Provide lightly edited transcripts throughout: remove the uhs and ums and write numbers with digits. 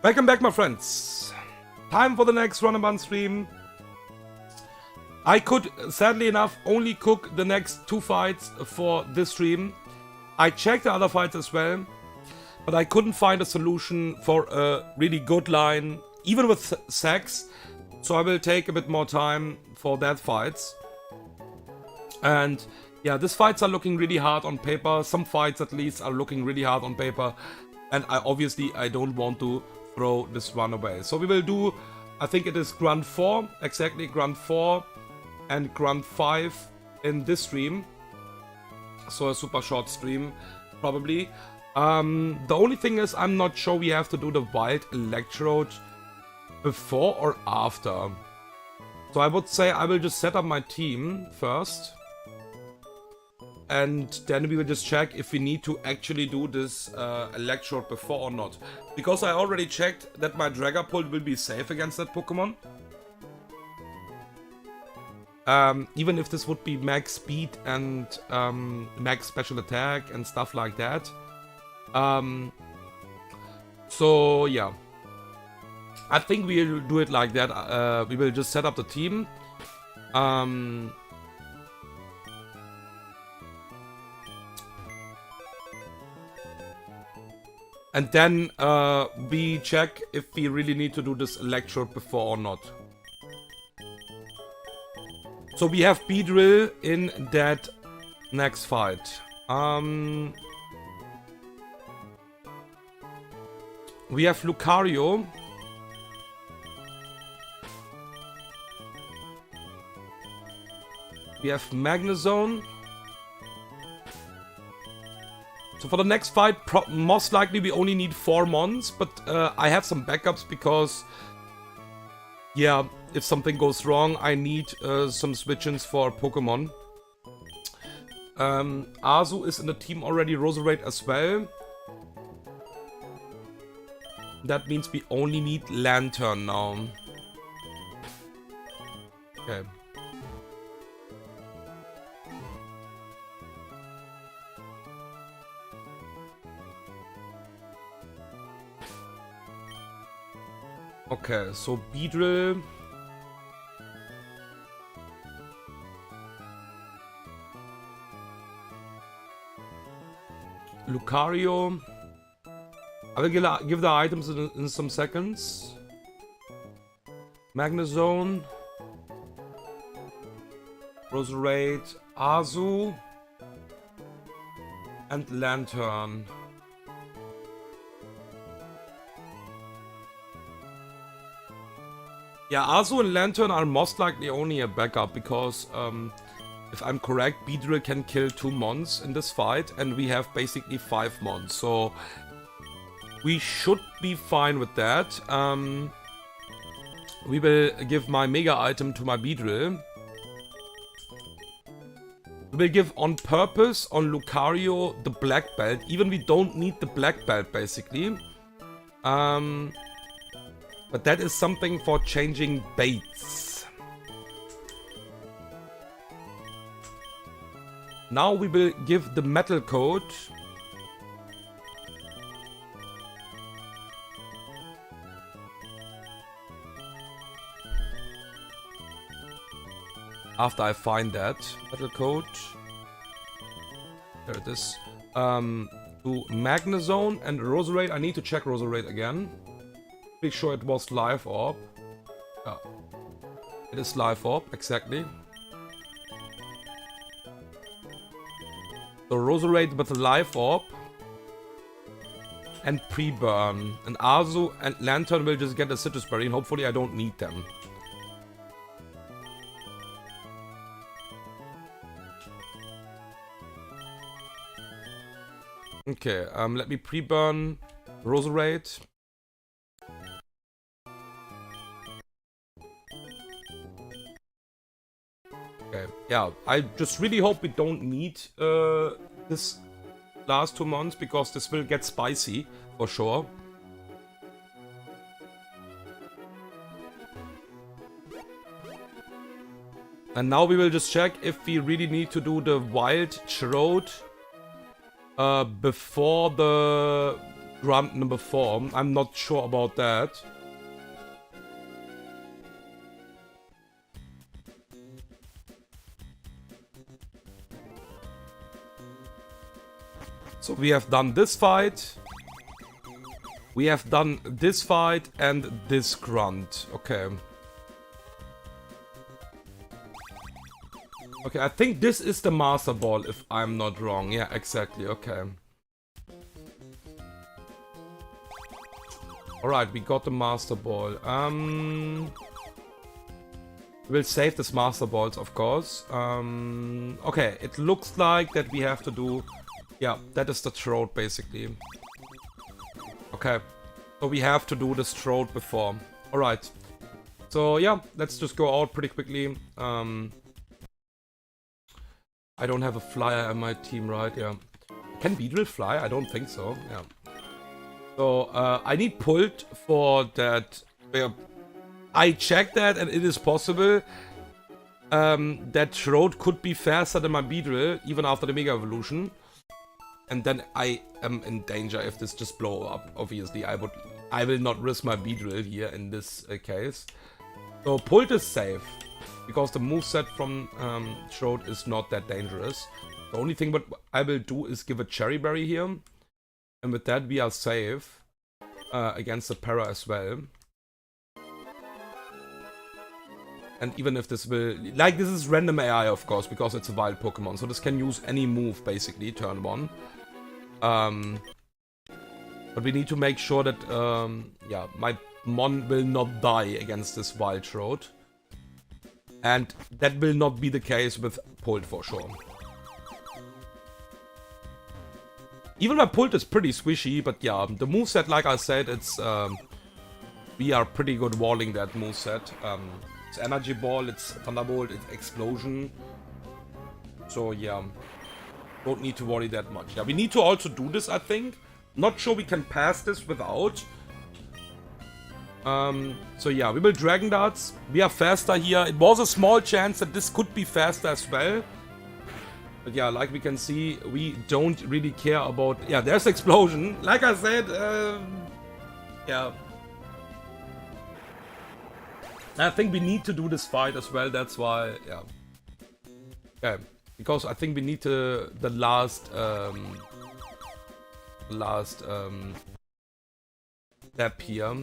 Welcome back, my friends. Time for the next Run Bun stream. I could, sadly enough, only cook the next 2 fights for this stream. I checked the other fights as well, but I couldn't find a solution for a really good line, even with sacks. So I will take a bit more time for that fights. And yeah, these fights are looking really hard on paper. Some fights at least are looking really hard on paper. And I don't want to throw this run away. So we will do, I think it is Grunt 4, exactly Grunt 4 and Grunt 5 in this stream. So a super short stream, probably. The only thing is, I'm not sure we have to do the Wild Electrode before or after. So I would say I will just set up my team first. And then we will just check if we need to actually do this Electrode before or not. Because I already checked that my Dragapult will be safe against that Pokemon. Even if this would be max speed and max special attack and stuff like that. So yeah. I think we will do it like that. We will just set up the team. And then we check if we really need to do this Electrode before or not. So we have Beedrill in that next fight. We have Lucario. We have Magnezone. So for the next fight, most likely we only need 4 mons, but I have some backups because, yeah, if something goes wrong, I need some switch-ins for Pokemon. Azu is in the team already, Roserade as well. That means we only need Lantern now. Okay. Okay, so Beedrill. Lucario. I will give the items in some seconds. Magnezone. Roserade. Azu. And Lantern. Yeah, Azu and Lantern are most likely only a backup because, if I'm correct, Beedrill can kill 2 mons in this fight and we have basically 5 mons, so we should be fine with that. We will give my Mega item to my Beedrill. We will give on purpose on Lucario the Black Belt, even we don't need the Black Belt basically. But that is something for changing baits. Now we will give the Metal Coat. After I find that Metal Coat. There it is. To Magnezone and Roserade. I need to check Roserade again. Pretty sure it was Live Orb. Yeah. It is Live Orb, exactly. So Roserade with the Live Orb. And pre-burn. And Azu and Lantern will just get a Citrus Berry and hopefully I don't need them. Okay, let me pre-burn Roserade. Okay, yeah, I just really hope we don't need this last 2 months because this will get spicy for sure. And now we will just check if we really need to do the Wild Electrode before the grunt number 4. I'm not sure about that. So we have done this fight. We have done this fight and this grunt. Okay. Okay, I think this is the Master Ball, if I'm not wrong. Yeah, exactly. Okay. Alright, we got the Master Ball. We'll save this Master Balls, of course. Okay, it looks like that we have to do... Yeah, that is the throat, basically. Okay, so we have to do this throat before. Alright. So, yeah, let's just go out pretty quickly. I don't have a flyer on my team, right? Yeah. Can Beedrill fly? I don't think so. Yeah. So, I need Pult for that. I checked that and it is possible. That Throat could be faster than my Beedrill, even after the Mega Evolution. And then I am in danger if this just blow up, obviously. I will not risk my Beedrill here in this case. So, Pult is safe. Because the moveset from Throat is not that dangerous. The only thing what I will do is give a Cherry Berry here. And with that we are safe against the Para as well. And even if this will... Like, this is random AI, of course, because it's a wild Pokemon. So this can use any move, basically, turn 1. But we need to make sure that, yeah, my Mon will not die against this wild Throat. And that will not be the case with Pult for sure. Even my Pult is pretty squishy, but yeah, the moveset, like I said, it's... we are pretty good walling that moveset. It's Energy Ball, it's Thunderbolt, it's Explosion. So yeah, don't need to worry that much. Yeah, we need to also do this, I think. Not sure we can pass this without. So yeah, we will Dragon Darts. We are faster here. It was a small chance that this could be faster as well. But yeah, like we can see, we don't really care about... Yeah, there's Explosion. Like I said, yeah. I think we need to do this fight as well, that's why, yeah. Yeah, because I think we need the last step here.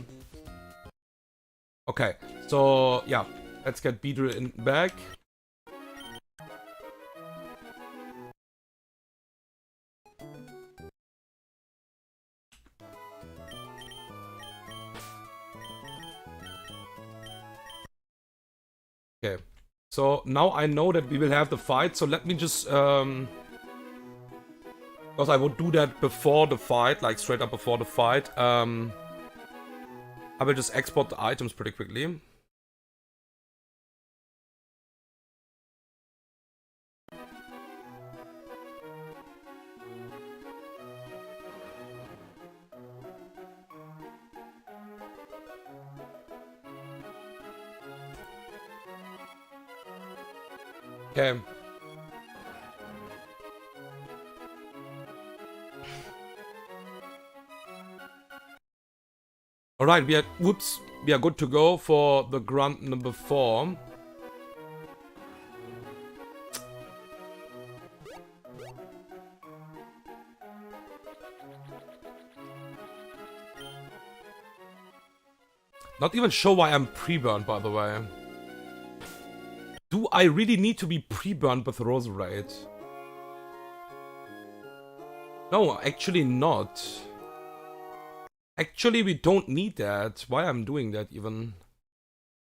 Okay, so yeah, let's get Beedrill in back. Okay, so now I know that we will have the fight, so let me just, because I would do that before the fight, like straight up before the fight, I will just export the items pretty quickly. Okay. Alright, we are good to go for the grunt number 4. Not even sure why I'm pre-burned, by the way. Do I really need to be pre-burned with Roserade? No, actually not. Actually, we don't need that. Why I'm doing that even?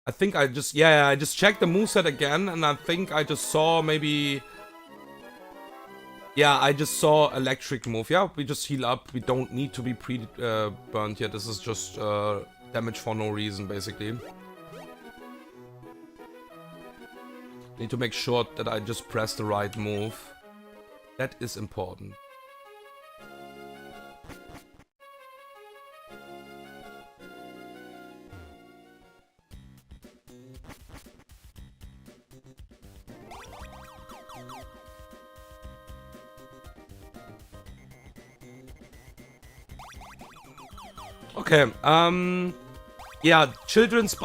I think I just... Yeah, I just checked the moveset again, and I think I just saw maybe... Yeah, I just saw electric move. Yeah, we just heal up. We don't need to be pre-burned yet. This is just damage for no reason, basically. Need to make sure that I just press the right move. That is important. Okay, yeah,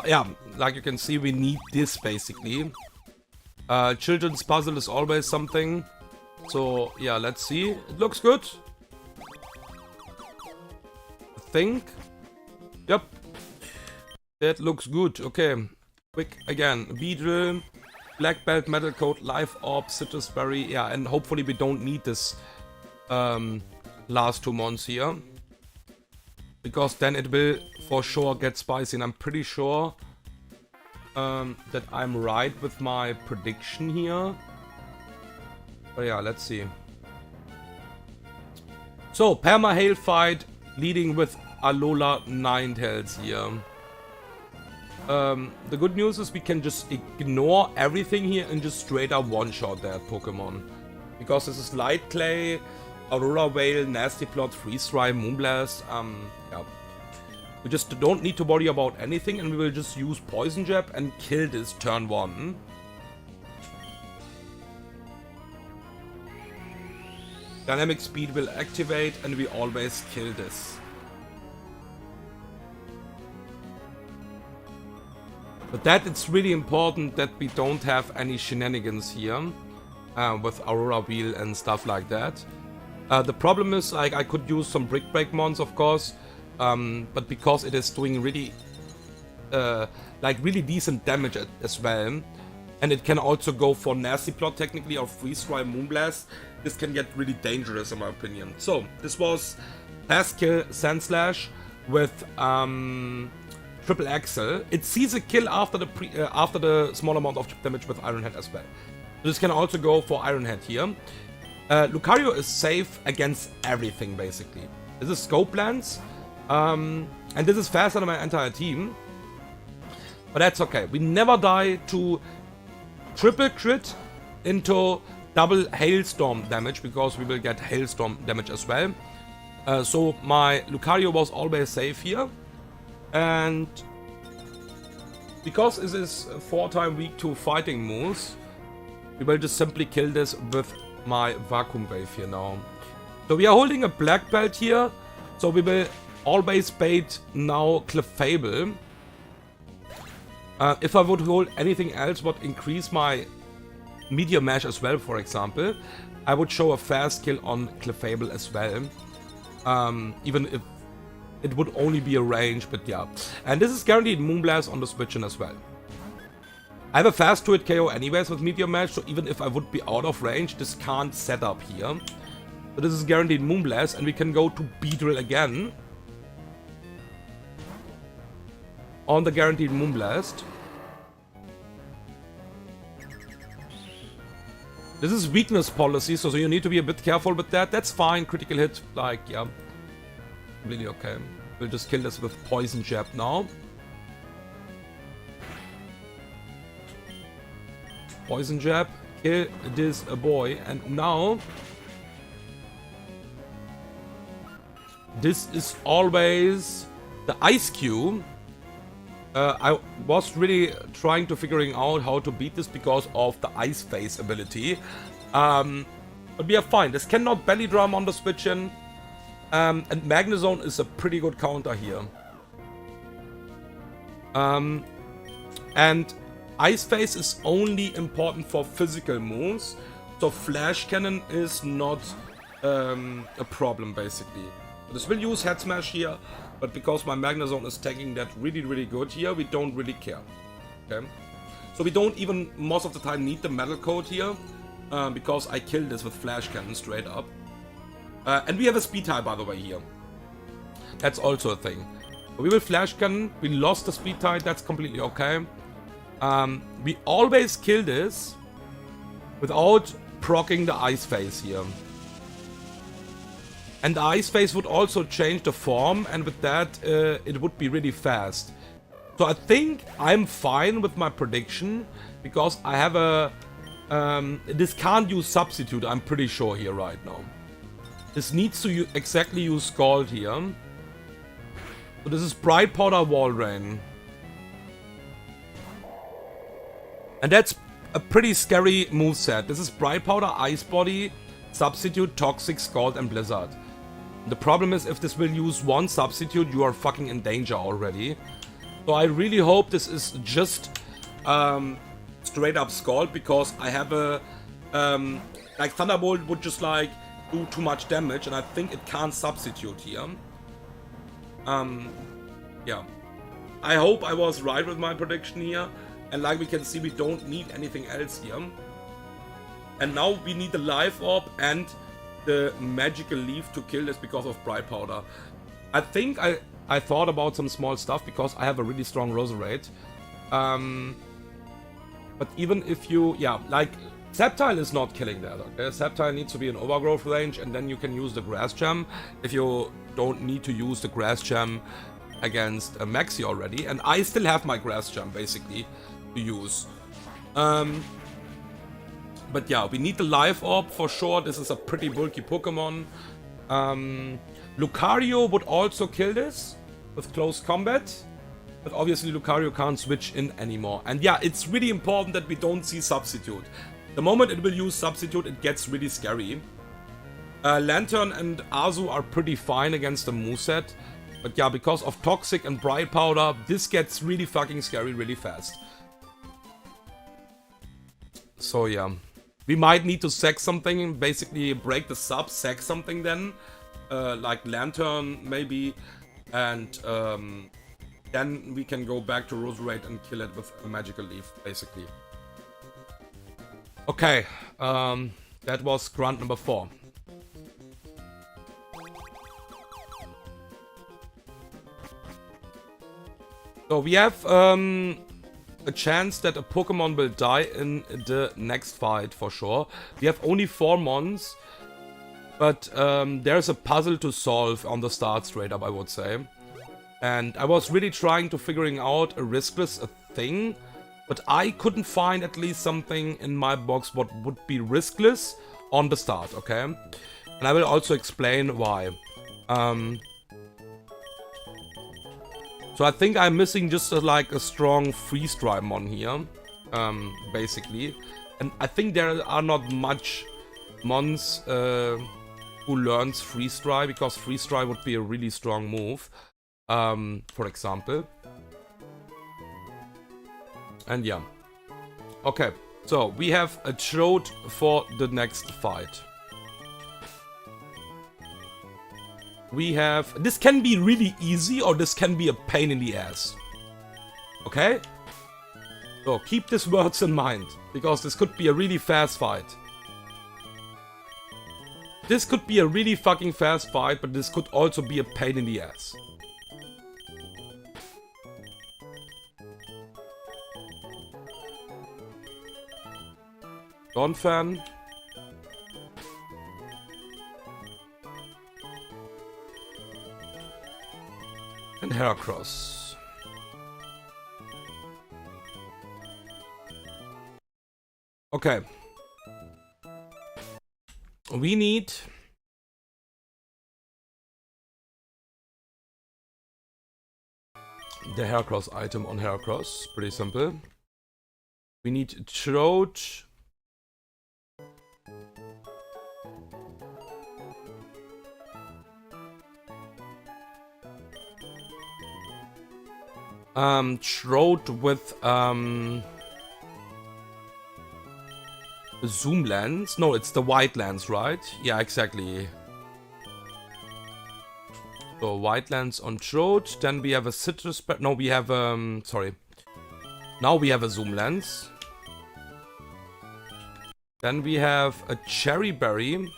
yeah, like you can see, we need this basically. Children's puzzle is always something. So, yeah, let's see. It looks good. I think. Yep. That looks good. Okay. Quick again. Beedrill, Black Belt, Metal Coat, Life Orb, Citrus Berry. Yeah, and hopefully we don't need this last 2 months here. Because then it will for sure get spicy. And I'm pretty sure that I'm right with my prediction here. But yeah, let's see. So, Perma Hail fight leading with Alola Ninetales here. The good news is we can just ignore everything here and just straight up one-shot that Pokemon. Because this is Light Clay, Aurora Veil, Nasty Plot, Freeze Dry, Moonblast. Yeah. We just don't need to worry about anything and we will just use Poison Jab and kill this turn 1. Dynamic Speed will activate and we always kill this. But that it's really important that we don't have any shenanigans here with Aurora Wheel and stuff like that. The problem is, like, I could use some Brick Break mons, of course, but because it is doing really, really decent damage as well, and it can also go for Nasty Plot technically or Freeze Dry Moonblast, this can get really dangerous in my opinion. So this was Fast Kill Sandslash with Triple Axle. It sees a kill after the small amount of damage with Iron Head as well. This can also go for Iron Head here. Lucario is safe against everything basically. This is Scope Lance, and this is faster than my entire team. But that's okay. We never die to triple crit into double hailstorm damage because we will get hailstorm damage as well. So my Lucario was always safe here. And because it is 4-time weak to fighting moves, we will just simply kill this with my Vacuum Wave here now. So we are holding a Black Belt here, so we will always bait now Clefable. If I would hold anything else would increase my Meteor Mash as well, for example, I would show a fast kill on Clefable as well. Even if it would only be a range, but yeah. And this is guaranteed Moonblast on the Switch in as well. I have a fast 2-hit KO anyways with Meteor Mash, so even if I would be out of range, this can't set up here. So this is guaranteed Moonblast, and we can go to Beedrill again. On the guaranteed Moonblast. This is weakness policy, so you need to be a bit careful with that. That's fine, critical hit, like, yeah. Really okay. We'll just kill this with Poison Jab now. Poison Jab, kill this boy, and now this is always the Ice Cube. I was really trying to figuring out how to beat this because of the Ice Phase ability. But we are fine. This cannot belly drum on the switch in. And Magnezone is a pretty good counter here. And Ice Phase is only important for physical moves. So Flash Cannon is not a problem basically. This will use Head Smash here, but because my Magnezone is taking that really good here, we don't really care. Okay? So we don't even most of the time need the Metal Coat here, because I kill this with Flash Cannon straight up. And we have a Speed Tie by the way here. That's also a thing. We will Flash Cannon, we lost the Speed Tie, that's completely okay. We always kill this without proccing the Ice Phase here. And the Ice Phase would also change the form, and with that, it would be really fast. So I think I'm fine with my prediction, because I have a... this can't use Substitute, I'm pretty sure here right now. This needs to exactly use Scald here. So this is Bright Powder Wall Rain. And that's a pretty scary moveset. This is Bright Powder, Ice Body, Substitute, Toxic, Scald, and Blizzard. The problem is if this will use one substitute, you are fucking in danger already. So I really hope this is just straight up Scald, because I have a like Thunderbolt would just like do too much damage, and I think it can't substitute here. Yeah. I hope I was right with my prediction here, and like we can see, we don't need anything else here. And now we need the Life Orb and the Magical Leaf to kill this because of Bright Powder. I think I thought about some small stuff because I have a really strong Roserade. But even if you, yeah, like Sceptile is not killing that, okay? Sceptile needs to be in overgrowth range, and then you can use the Grass Gem if you don't need to use the Grass Gem against a Maxi already. And I still have my Grass Gem basically to use. But yeah, we need the Life Orb for sure. This is a pretty bulky Pokemon. Lucario would also kill this with close combat. But obviously Lucario can't switch in anymore. And yeah, it's really important that we don't see Substitute. The moment it will use Substitute, it gets really scary. Lantern and Azu are pretty fine against the moveset. But yeah, because of Toxic and Bright Powder, this gets really fucking scary really fast. So yeah. We might need to sack something, basically break the sub, sack something then. Like Lantern maybe. And then we can go back to Roserade and kill it with a Magical Leaf, basically. Okay, that was grunt number 4. So we have a chance that a Pokemon will die in the next fight for sure. We have only 4 mons, but there's a puzzle to solve on the start straight up, I would say. And I was really trying to figuring out a riskless thing, but I couldn't find at least something in my box what would be riskless on the start, okay? And I will also explain why. So I think I'm missing just like a strong Freeze-Dry mon here, basically. And I think there are not much mons who learns Freeze-Dry, because Freeze-Dry would be a really strong move, for example. And yeah. Okay, so we have a throat for the next fight. We have... This can be really easy, or this can be a pain in the ass. Okay? So keep these words in mind, because this could be a really fast fight. This could be a really fucking fast fight, but this could also be a pain in the ass. Donphan. And Heracross. Okay. We need... the Heracross item on Heracross. Pretty simple. We need Throat. Throat with Zoom Lens. No, it's the White Lens, right? Yeah, exactly. So White Lens on Throat. Then we have a Citrus. No, we have sorry. Now we have a Zoom Lens. Then we have a Cherry Berry.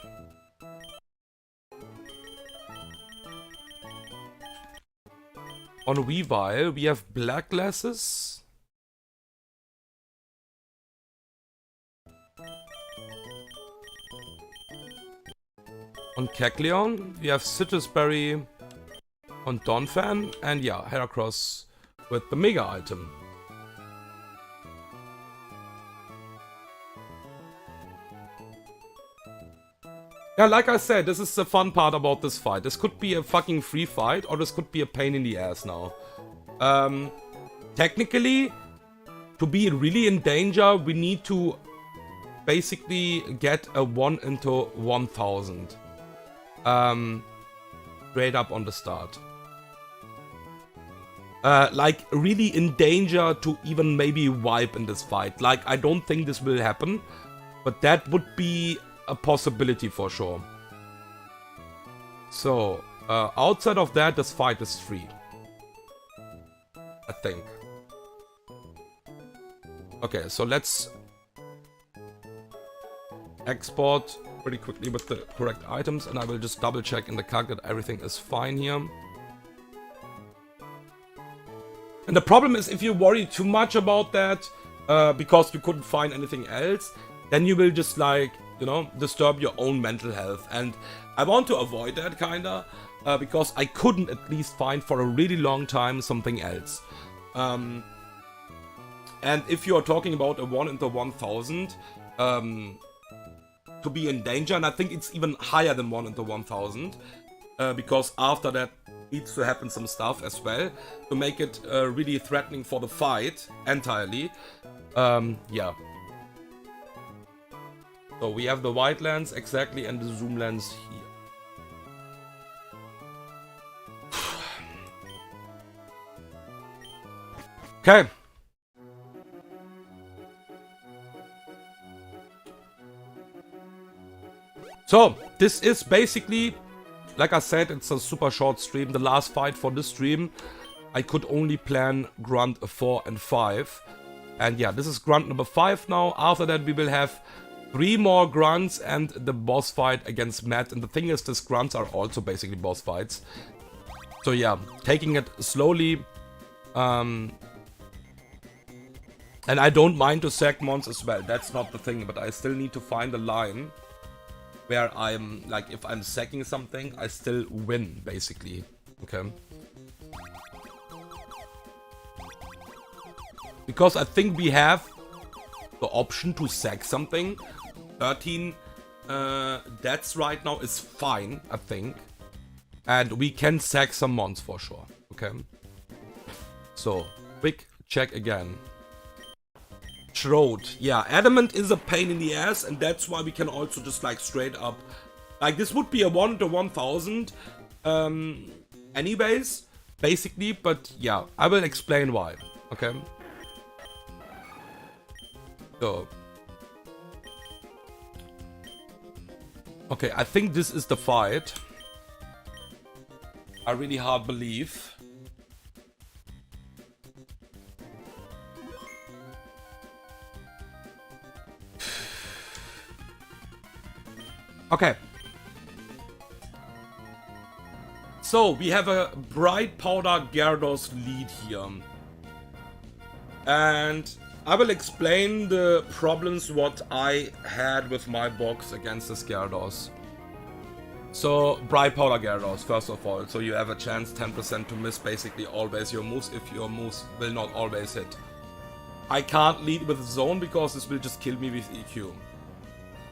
On Weavile, we have Black Glasses. On Kecleon, we have Citrus Berry. On Donphan, and yeah, Heracross with the Mega item. Yeah, like I said, this is the fun part about this fight. This could be a fucking free fight, or this could be a pain in the ass now. Technically, to be really in danger, we need to basically get a 1 into 1000. straight up on the start. Like, really in danger to even maybe wipe in this fight. Like, I don't think this will happen, but that would be a possibility for sure. So, outside of that, this fight is free. I think. Okay, so let's export pretty quickly with the correct items, and I will just double check in the card that everything is fine here. And the problem is, if you worry too much about that, because you couldn't find anything else, then you will just, like, you know, disturb your own mental health. And I want to avoid that, kinda, because I couldn't at least find for a really long time something else. And if you are talking about a 1 into 1000, to be in danger, and I think it's even higher than 1 into 1000, because after that needs to happen some stuff as well to make it really threatening for the fight entirely. Yeah. So we have the white lens exactly and the zoom lens here. Okay. So this is basically, like I said, it's a super short stream. The last fight for this stream, I could only plan grunt 4 and 5. And yeah, this is grunt number 5 now. After that we will have 3 more grunts and the boss fight against Matt. And the thing is, these grunts are also basically boss fights. So yeah, taking it slowly. And I don't mind to sack mons as well. That's not the thing, but I still need to find a line where I'm, like, if I'm sacking something, I still win, basically. Okay. Because I think we have the option to sack something. 13 deaths right now is fine, I think. And we can sack some mons for sure. Okay. So, quick check again. Throat. Yeah, adamant is a pain in the ass, and that's why we can also just, like, straight up, like, this would be a 1 to 1000 anyways, basically, but yeah, I will explain why. Okay. So, okay, I think this is the fight. I really hard believe. Okay. So, we have a Bright Powder Gyarados lead here. And I will explain the problems what I had with my box against this Gyarados. So, Bright Powder Gyarados, first of all. So you have a chance 10% to miss basically always your moves if your moves will not always hit. I can't lead with Zone because this will just kill me with EQ.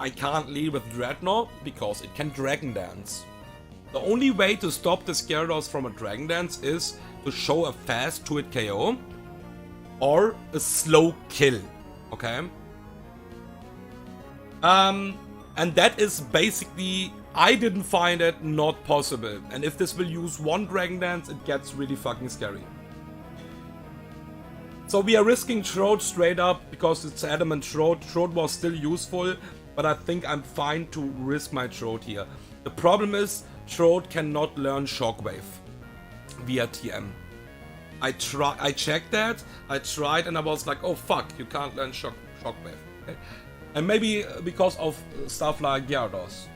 I can't lead with Dreadnought because it can Dragon Dance. The only way to stop this Gyarados from a Dragon Dance is to show a fast 2-hit KO or a slow kill. Okay? And that is basically, I didn't find it not possible. And if this will use one Dragon Dance, it gets really fucking scary. So we are risking Throat straight up because it's adamant Throat. Throat was still useful. But I think I'm fine to risk my Throat here. The problem is, Throat cannot learn Shockwave via TM. I checked that, I tried, and I was like, oh fuck, you can't learn Shockwave. Okay? And maybe because of stuff like Gyarados.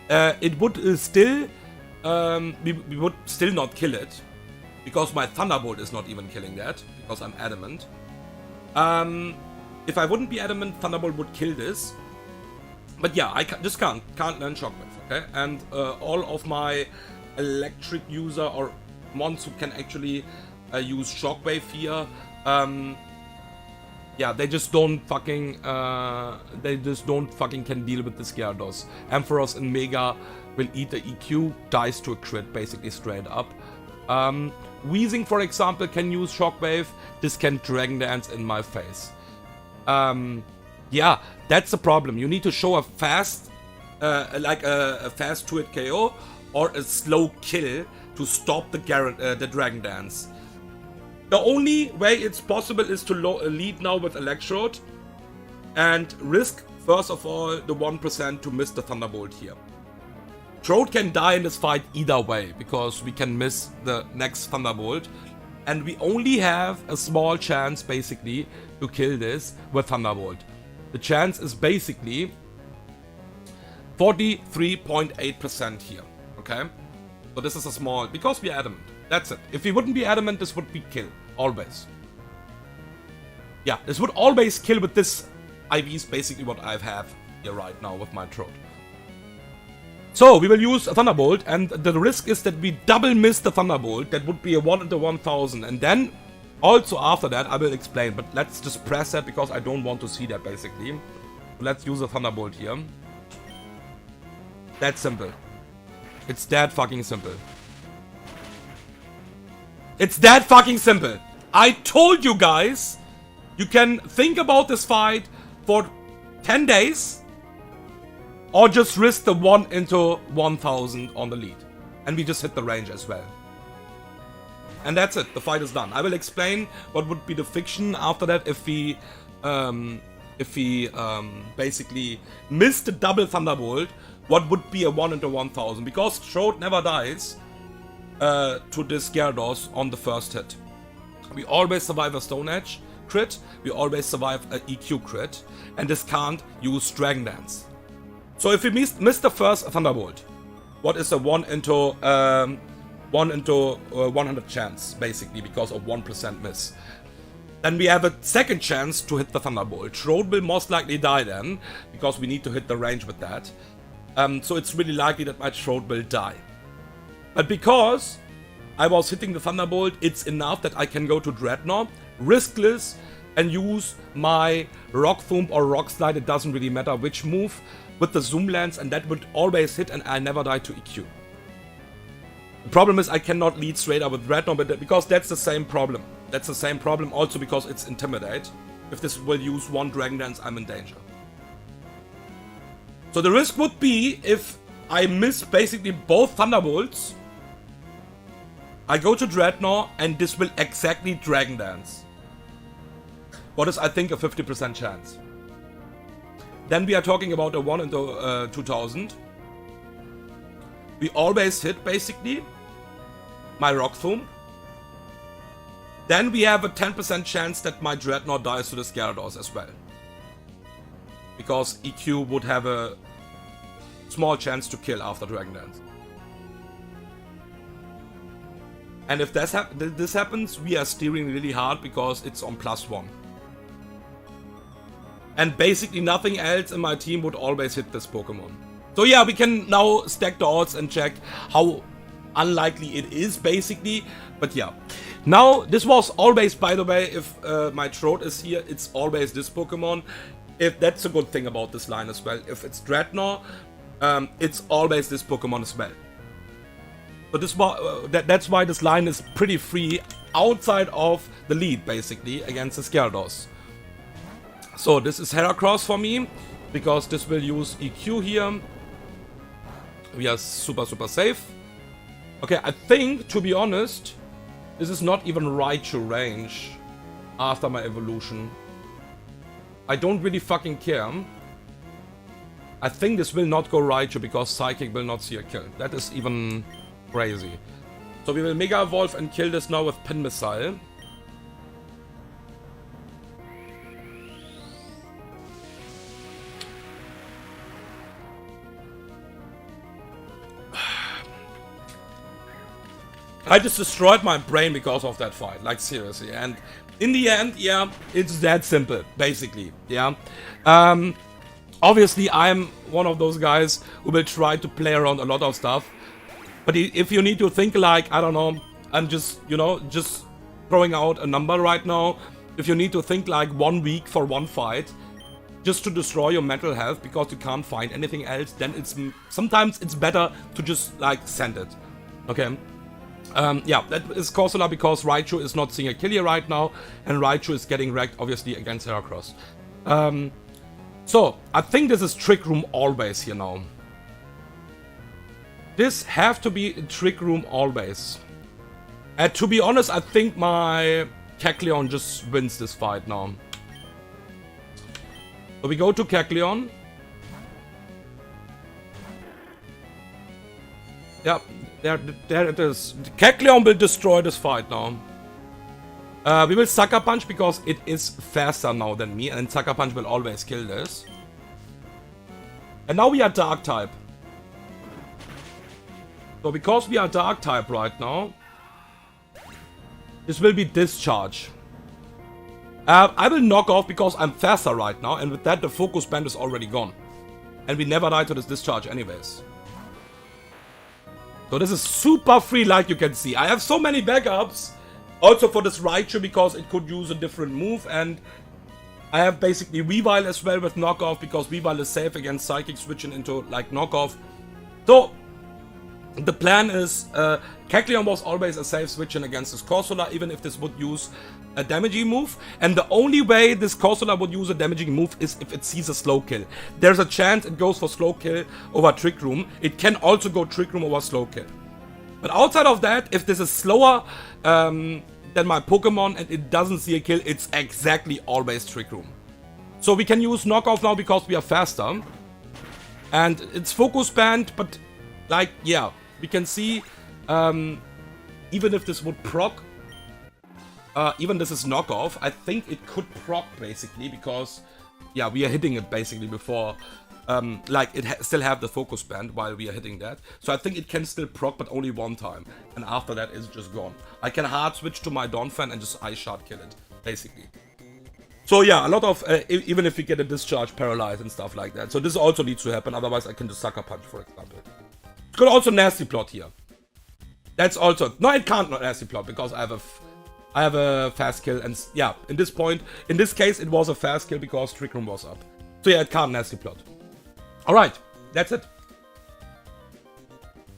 It would still, we would still not kill it. Because my Thunderbolt is not even killing that, because I'm adamant. If I wouldn't be adamant, Thunderbolt would kill this. But yeah, I just can't learn Shockwave, okay? And all of my electric user or mons who can actually use Shockwave here, yeah, they just don't fucking can deal with this Gyarados. Ampharos and Mega will eat the EQ, dies to a crit, basically straight up. Weezing, for example, can use Shockwave. This can Dragon Dance in my face. Yeah, that's the problem. You need to show a fast, like a fast 2-hit KO, or a slow kill to stop the Dragon Dance. The only way it's possible is to lead now with Electrode and risk, first of all, the 1% to miss the Thunderbolt here. Trode can die in this fight either way, because we can miss the next Thunderbolt. And we only have a small chance, basically, to kill this with Thunderbolt. The chance is basically 43.8% here, okay? So this is a small, because we are adamant. That's it. If we wouldn't be adamant, this would be kill, always. Yeah, this would always kill with this IV is basically what I have here right now with my Trode. So, we will use a Thunderbolt, and the risk is that we double miss the Thunderbolt. That would be a 1 into 1000. And then, also after that, I will explain. But let's just press that, because I don't want to see that, basically. Let's use a Thunderbolt here. That's simple. It's that fucking simple. It's that fucking simple. I told you guys, you can think about this fight for 10 days. Or just risk the 1 into 1000 on the lead. And we just hit the range as well. And that's it. The fight is done. I will explain what would be the fiction after that if we basically miss the double Thunderbolt. What would be a 1 into 1000? Because Trode never dies to this Gyarados on the first hit. We always survive a Stone Edge crit. We always survive an EQ crit. And this can't use Dragon Dance. So if we miss the first Thunderbolt, what is a 1 into 100 chance, basically, because of 1% miss. Then we have a second chance to hit the Thunderbolt. Trode will most likely die then, because we need to hit the range with that. So it's really likely that my Trode will die. But because I was hitting the Thunderbolt, it's enough that I can go to Dreadnought, riskless, and use my Rock Thump or Rock Slide, it doesn't really matter which move, with the Zoom Lance, and that would always hit, and I never die to EQ. The problem is I cannot lead straight up with Dreadnought, but because that's the same problem. That's the same problem also because it's Intimidate. If this will use 1 Dragon Dance, I'm in danger. So the risk would be, if I miss basically both Thunderbolts, I go to Dreadnought, and this will exactly Dragon Dance. What is, I think, a 50% chance. Then we are talking about a 1 into 2000. We always hit, basically, my Rock Thump. Then we have a 10% chance that my Dreadnought dies to the Gyarados as well. Because EQ would have a small chance to kill after Dragon Dance. And if this happens, we are steering really hard because it's on +1. And basically nothing else in my team would always hit this Pokemon. So yeah, we can now stack the odds and check how unlikely it is, basically. But yeah. Now, this was always, by the way, if my Trode is here, it's always this Pokemon. If that's a good thing about this line as well. If it's Dreadnought, it's always this Pokemon as well. So that's why this line is pretty free outside of the lead, basically, against the Gyarados. So this is Heracross for me, because this will use EQ here. We are super safe. Okay, I think, to be honest, this is not even Raichu range after my evolution. I don't really fucking care. I think this will not go Raichu because Psychic will not see a kill. That is even crazy. So we will Mega Evolve and kill this now with Pin Missile. I just destroyed my brain because of that fight, like seriously. And in the end, yeah, it's that simple, basically, yeah. Obviously, I'm one of those guys who will try to play around a lot of stuff. But if you need to think like, I don't know, I'm just, you know, just throwing out a number right now. If you need to think like 1 week for one fight, just to destroy your mental health because you can't find anything else, then sometimes it's better to just like send it, okay? Yeah, that is Corsola because Raichu is not seeing a kill here right now, and Raichu is getting wrecked, obviously, against Heracross. So, I think this is Trick Room always here now. This have to be a Trick Room always. And to be honest, I think my Kecleon just wins this fight now. So we go to Kecleon. Yeah, there it is. Kecleon will destroy this fight now. We will Sucker Punch because it is faster now than me, and Sucker Punch will always kill this. And now we are Dark type. So because we are Dark type right now, this will be Discharge. I will knock off because I'm faster right now, and with that the Focus Band is already gone. And we never die to this Discharge anyways. So this is super free, like you can see. I have so many backups. Also for this Raichu because it could use a different move, and I have basically Weavile as well with knockoff because Weavile is safe against Psychic switching into like knockoff. So the plan is Kecleon was always a safe switching against this Corsola, even if this would use a damaging move. And the only way this Corsola would use a damaging move is if it sees a slow kill. There's a chance it goes for slow kill over Trick Room. It can also go Trick Room over slow kill. But outside of that, if this is slower than my Pokemon and it doesn't see a kill, it's exactly always Trick Room. So we can use knockoff now because we are faster. And it's Focus Band, but like, yeah, we can see even if this would proc, even this is knockoff, I think it could proc basically because, yeah, we are hitting it basically before, like it still have the Focus Band while we are hitting that. So I think it can still proc, but only one time. And after that, it's just gone. I can hard switch to my Donphan and just Ice Shard kill it, basically. So yeah, a lot of, even if we get a Discharge, Paralyze and stuff like that. So this also needs to happen, otherwise I can just Sucker Punch, for example. It could also Nasty Plot here. That's also, no, it can't not Nasty Plot because I have a fast kill, and yeah, in this case, it was a fast kill because Trick Room was up. So yeah, it can't Nasty Plot. Alright, that's it.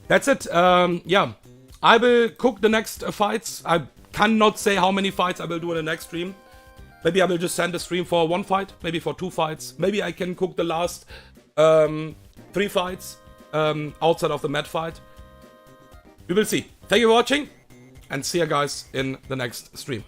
That's it, yeah. I will cook the next fights. I cannot say how many fights I will do in the next stream. Maybe I will just send a stream for one fight, maybe for 2 fights. Maybe I can cook the last 3 fights outside of the Mad fight. We will see. Thank you for watching, and see you guys in the next stream.